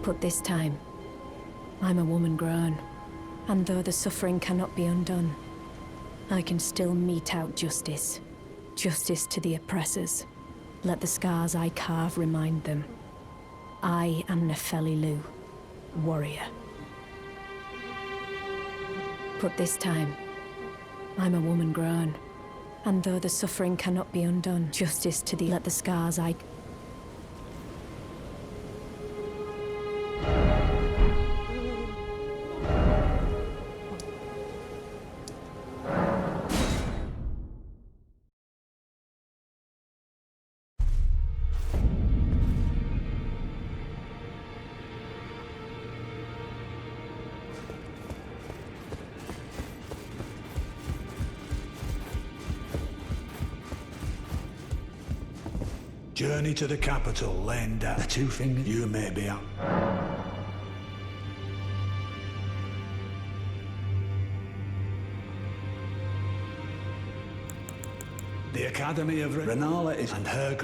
But this time, I'm a woman grown, and though the suffering cannot be undone, I can still mete out justice. Justice to the oppressors. Let the scars I carve remind them. I am Nefeli Lu, warrior. But this time, I'm a woman grown, and though the suffering cannot be undone, justice to the let the scars I... Journey to the capital, laying down the two fingers you may be out. The Academy of Renala is and her...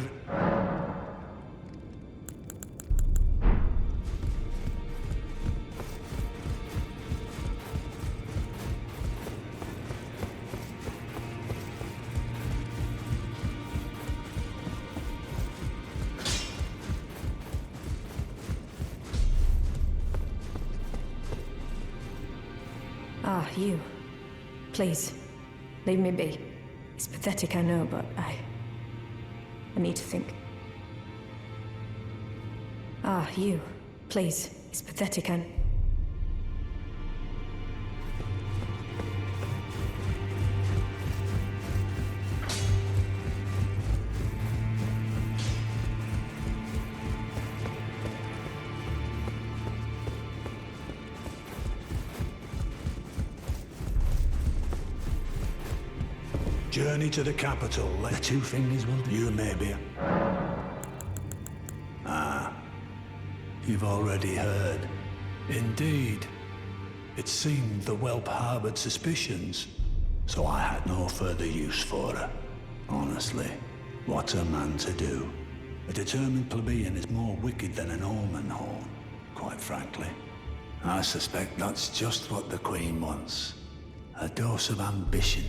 Ah, you. Please, leave me be. It's pathetic, I know, but I need to think. Ah, you. Please, it's pathetic, and... Journey to the capital, the two fingers will do you maybe. Ah, you've already heard. Indeed. It seemed the whelp harbored suspicions, so I had no further use for her. Honestly, what's a man to do? A determined plebeian is more wicked than an omen horn, quite frankly. I suspect that's just what the Queen wants. A dose of ambition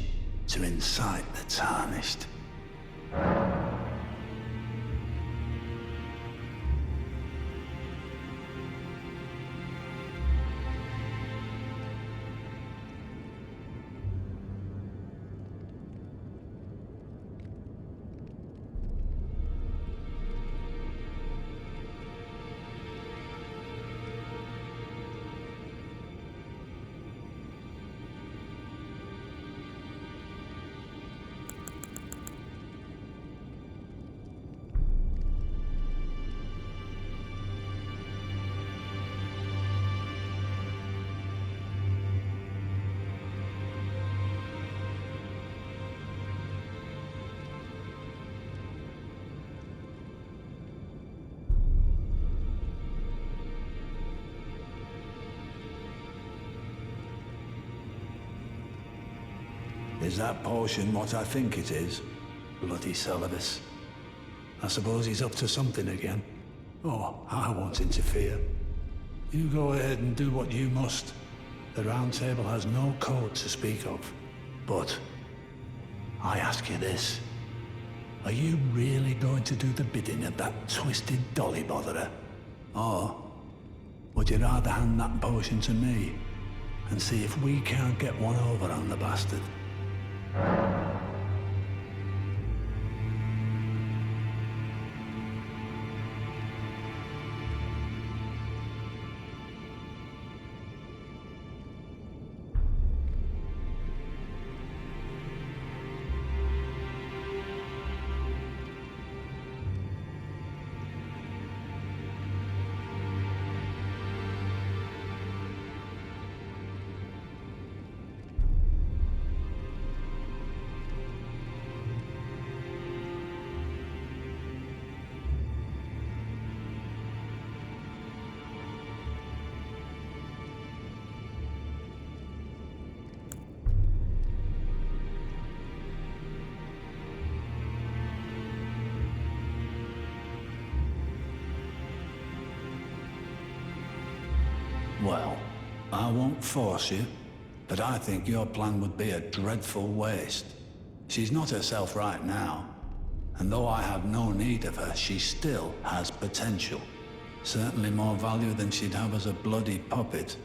to incite the tarnished. Is that potion what I think it is? Bloody Celibus. I suppose he's up to something again. Oh, I won't interfere. You go ahead and do what you must. The Round Table has no code to speak of. But I ask you this. Are you really going to do the bidding of that twisted dolly botherer? Or would you rather hand that potion to me and see if we can't get one over on the bastard? Well, I won't force you, but I think your plan would be a dreadful waste. She's not herself right now, and though I have no need of her, she still has potential. Certainly more value than she'd have as a bloody puppet.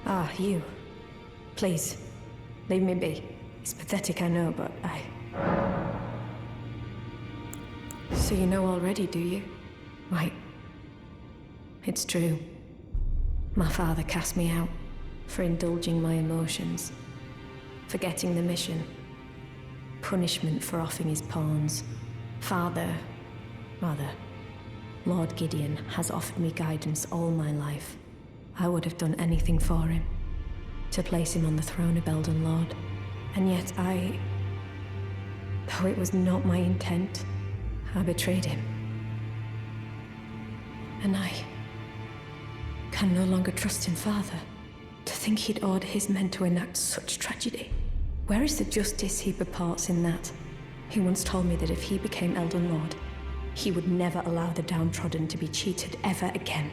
Ah, you. Please, leave me be. It's pathetic, I know, but So you know already, do you? Right. It's true. My father cast me out for indulging my emotions, forgetting the mission, punishment for offing his pawns. Lord Gideon has offered me guidance all my life. I would have done anything for him, to place him on the throne of Elden Lord. And yet though it was not my intent, I betrayed him. And I can no longer trust him, Father. To think he'd order his men to enact such tragedy. Where is the justice he purports in that? He once told me that if he became Elden Lord, he would never allow the downtrodden to be cheated ever again.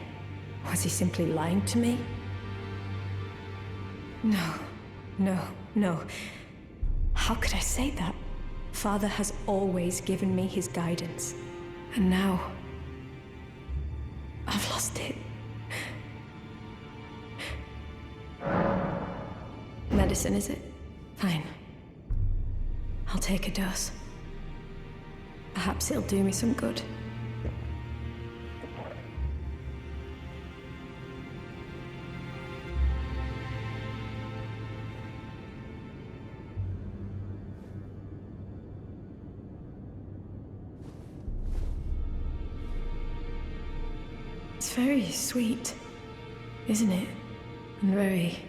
Was he simply lying to me? No. How could I say that? Father has always given me his guidance. And now, I've lost it. Medicine, is it? Fine. I'll take a dose. Perhaps it'll do me some good. It's very sweet, isn't it? And very...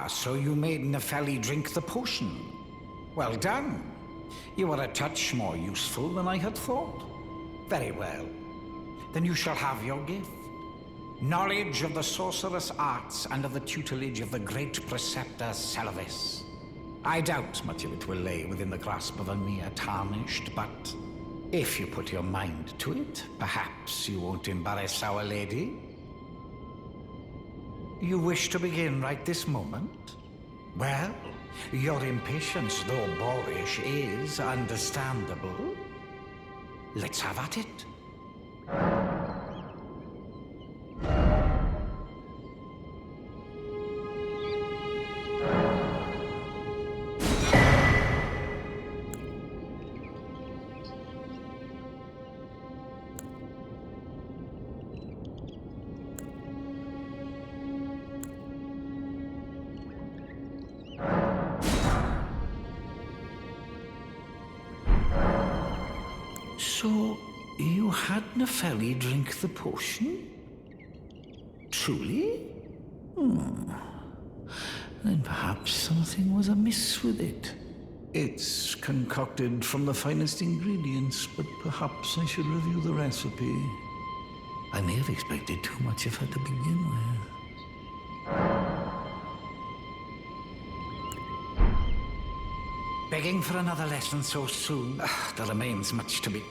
So you made Nefeli drink the potion. Well done. You are a touch more useful than I had thought. Very well. Then you shall have your gift. Knowledge of the sorcerous arts under the tutelage of the great preceptor Celavis. I doubt much of it will lay within the grasp of a mere tarnished, but if you put your mind to it, perhaps you won't embarrass our lady. You wish to begin right this moment? Well, Your impatience, though boorish, is understandable. Let's have at it. So, you had Nepheli drink the potion? Truly? Then perhaps something was amiss with it. It's concocted from the finest ingredients, but perhaps I should review the recipe. I may have expected too much of her to begin with. Begging for another lesson so soon? There remains much to be...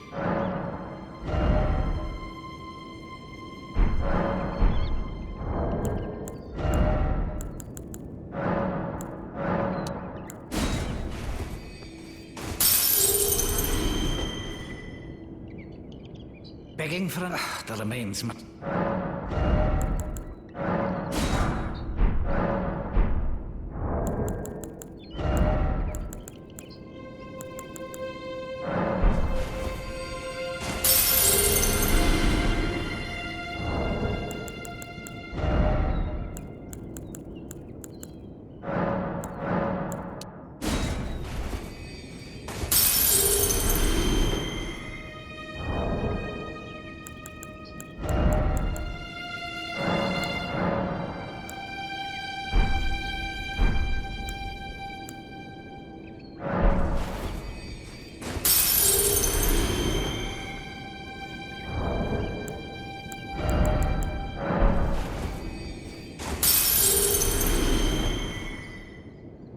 Begging for an... There remains much...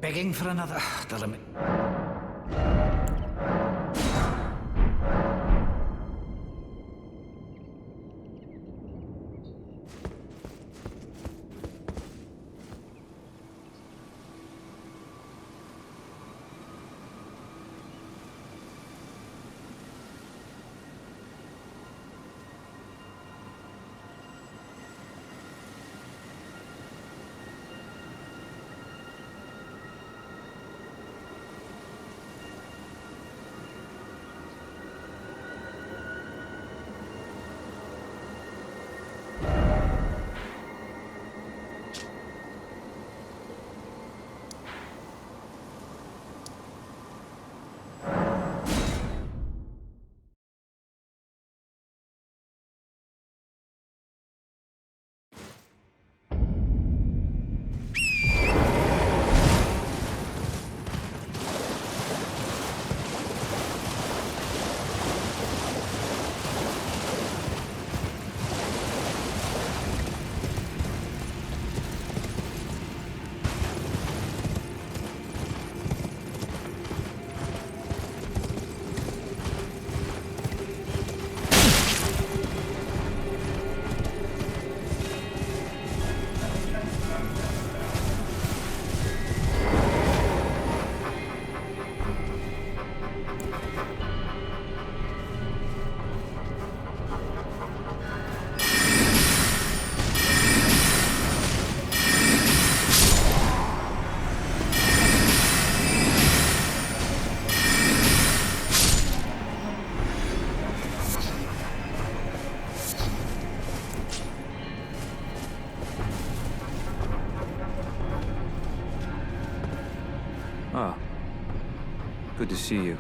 Begging for another... There remains... Good to see you.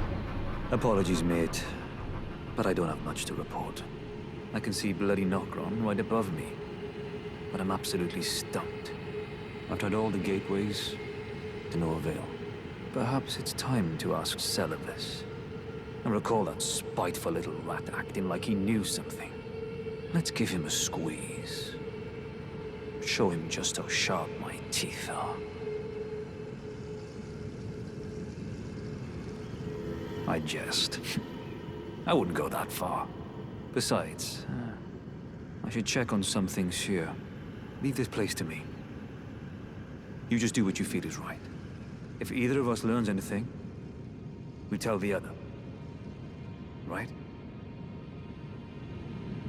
Apologies, mate, but I don't have much to report. I can see bloody Nokron right above me, but I'm absolutely stumped. I've tried all the gateways, to no avail. Perhaps it's time to ask Celevis. I recall that spiteful little rat acting like he knew something. Let's give him a squeeze. Show him just how sharp my teeth are. I jest. I wouldn't go that far. Besides, I should check on some things here. Leave this place to me. You just do what you feel is right. If either of us learns anything, we tell the other. Right?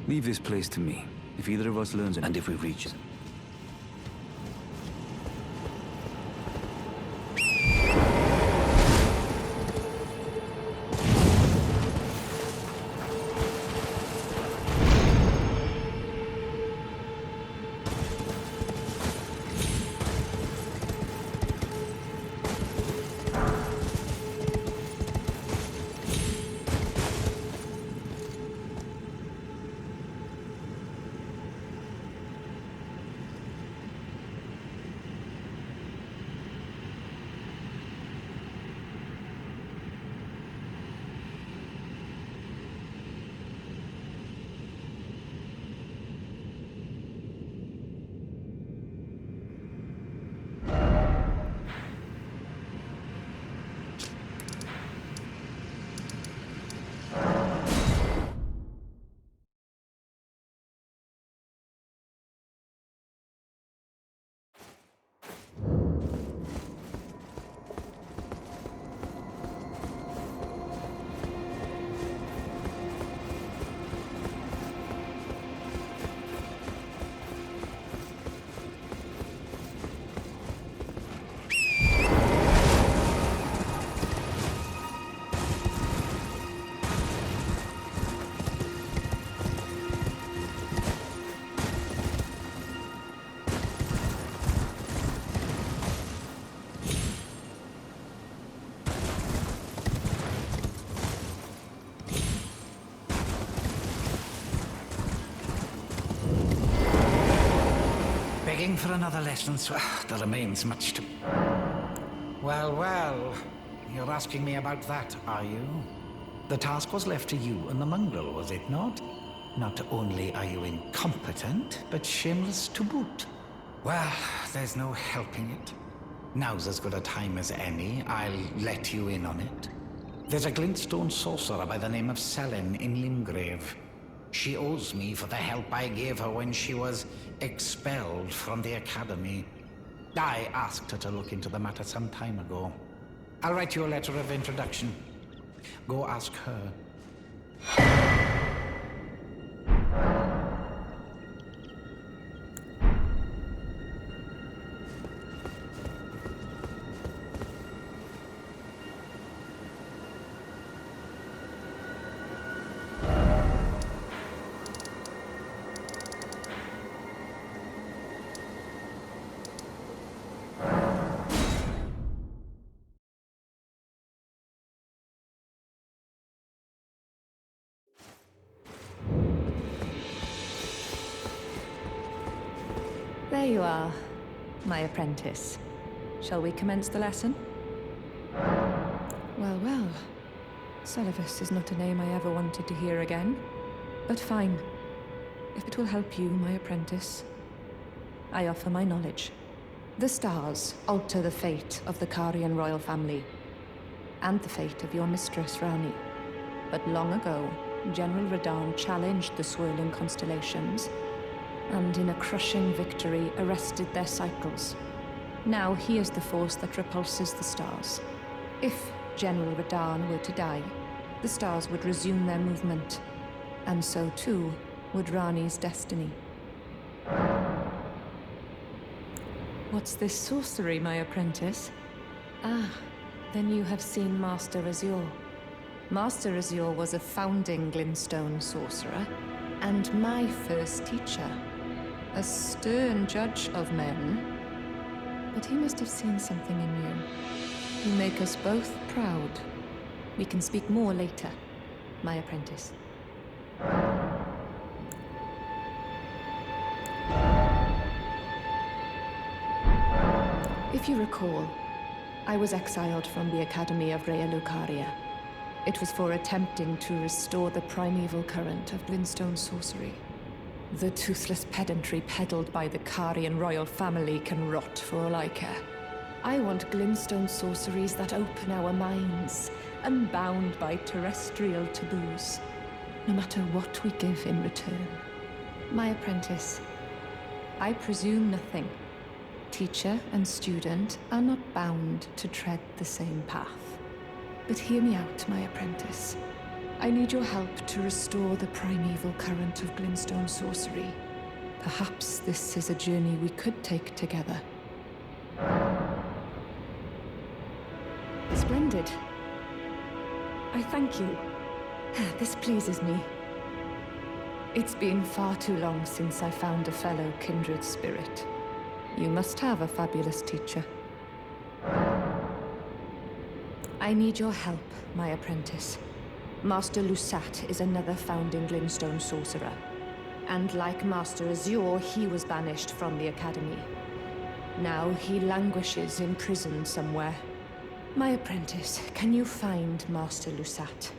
Leave this place to me. If either of us learns anything, and if we reach it. Begging for another lesson, so there remains much to... Well, well. You're asking me about that, are you? The task was left to you and the mongrel, was it not? Not only are you incompetent, but shameless to boot. Well, there's no helping it. Now's as good a time as any. I'll let you in on it. There's a glintstone sorcerer by the name of Selene in Limgrave. She owes me for the help I gave her when she was expelled from the academy. I asked her to look into the matter some time ago. I'll write you a letter of introduction. Go ask her. There you are, my apprentice. Shall we commence the lesson? Well, well. Seluvis is not a name I ever wanted to hear again. But fine. If it will help you, my apprentice, I offer my knowledge. The stars alter the fate of the Carian royal family, and the fate of your mistress, Ranni. But long ago, General Radahn challenged the swirling constellations, and in a crushing victory arrested their cycles. Now he is the force that repulses the stars. If General Radahn were to die, the stars would resume their movement, and so too would Ranni's destiny. What's this sorcery, my apprentice? Ah, then you have seen Master Azure. Master Azure was a founding glintstone sorcerer, and my first teacher. A stern judge of men. But he must have seen something in you. You make us both proud. We can speak more later, my apprentice. If you recall, I was exiled from the Academy of Rea Lucaria. It was for attempting to restore the primeval current of glintstone sorcery. The toothless pedantry peddled by the Carian royal family can rot for all I care. I want glintstone sorceries that open our minds, unbound by terrestrial taboos, no matter what we give in return. My apprentice, I presume nothing, Teacher and student are not bound to tread the same path. But hear me out, my apprentice. I need your help to restore the primeval current of glintstone sorcery. Perhaps this is a journey we could take together. Splendid. I thank you. This pleases me. It's been far too long since I found a fellow kindred spirit. You must have a fabulous teacher. I need your help, my apprentice. Master Lusat is another founding glintstone sorcerer. And like Master Azure, he was banished from the Academy. Now he languishes in prison somewhere. My apprentice, can you find Master Lusat?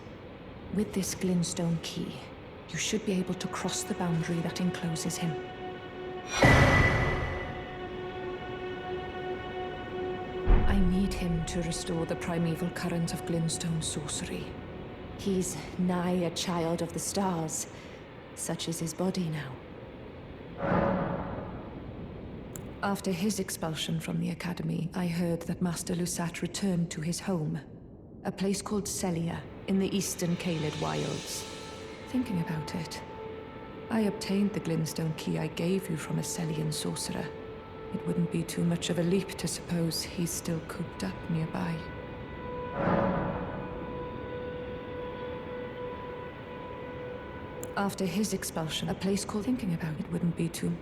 With this glintstone key, you should be able to cross the boundary that encloses him. I need him to restore the primeval current of glintstone sorcery. He's nigh a child of the stars. Such is his body now. After his expulsion from the Academy, I heard that Master Lusat returned to his home, a place called Celia in the eastern Caelid wilds. Thinking about it, I obtained the glintstone key I gave you from a Celian sorcerer. It wouldn't be too much of a leap to suppose he's still cooped up nearby. After his expulsion, a place called Thinking about it wouldn't be too...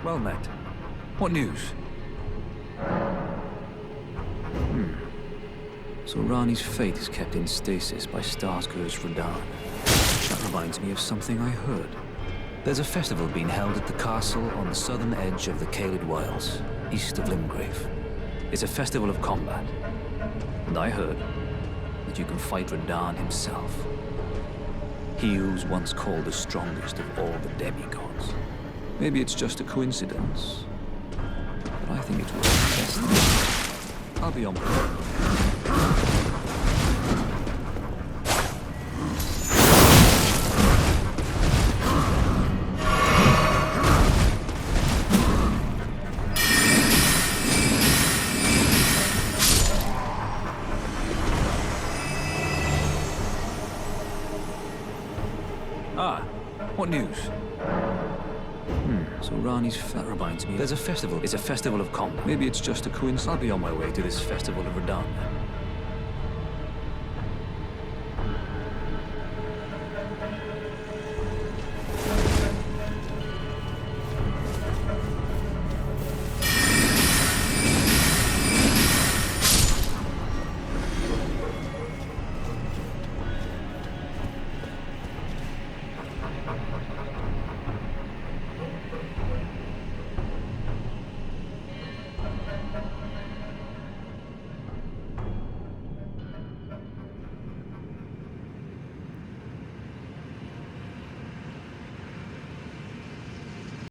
Well met. What news? So Ranni's fate is kept in stasis by Starscour's Radahn. That reminds me of something I heard. There's a festival being held at the castle on the southern edge of the Caelid Wilds, east of Limgrave. It's a festival of combat. And I heard that you can fight Radahn himself. He who's once called the strongest of all the demigods. Maybe it's just a coincidence, but I think it's worth testing. I'll be on my way. What news? So Ranni's that reminds me. There's a festival. It's a festival of combat. Maybe it's just a coincidence. I'll be on my way to this festival of Radahn.